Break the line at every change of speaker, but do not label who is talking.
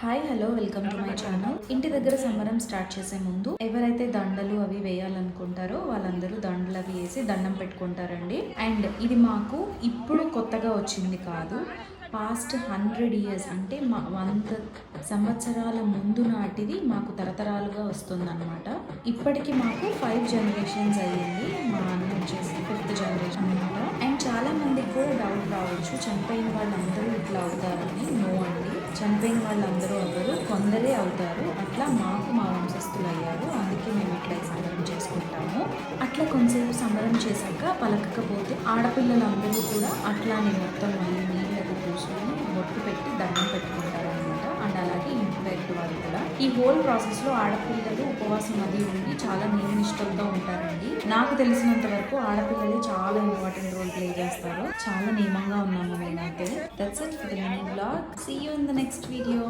Hi hello welcome to my channel. ఇంటి దగ్గర సంబరం స్టార్ట్ చేసే ముందు ఎవరైతే దండలు అవి వేయాలనుకుంటారో వాళ్ళందరూ దండలు అవి వేసి దండం పెట్టుకుంటారండి. అండ్ ఇది మాకు ఇప్పుడు కొత్తగా వచ్చింది కాదు, పాస్ట్ 100 years అంటే 100 సంవత్సరాల ముందు నాటిది మాకు తరతరాలుగా వస్తుందన్నమాట. ఇప్పటికి మాకు 5 generations అయ్యింది. మా అన్న వచ్చేసి 5th generation అనమాట. అండ్ చాలా మందికి కూడా డౌట్ రావచ్చు, చనిపోయిన వాళ్ళందరూ ఇట్లా అవుతారని. నో అండి, చనిపోయిన వాళ్ళందరూ అవ్వరు, కొందరే అవుతారు. అట్లా మాకు మా వంశస్థులు అయ్యారు, అందుకే మేము ఇట్లా సంబరం చేసుకుంటాము. అట్లా కొంతసేపు సంబరం చేశాక పలకకపోతే ఆడపిల్లలందరూ కూడా అట్లానే మొత్తం మళ్ళీ నీళ్ళకు కూర్చొని బొట్టు పెట్టి దండం పెట్టుకుంటారు అనమాట. అండ్ అలాగే ఇంటి బయట వాళ్ళు కూడా ఈ హోల్ ప్రాసెస్లో ఆడపిల్లలు ఉపవాసం అది ఉండి చాలా నియమనిష్టంగా ఉంటారండి. నాకు తెలిసినంత వరకు ఆడపిల్లలే చాలా ఇంపార్టెంట్ రోల్ ప్లే చేస్తారు. చాలా నియమంగా ఉన్నాము మేమైతే. That's it for the mini blog. See you in the next video.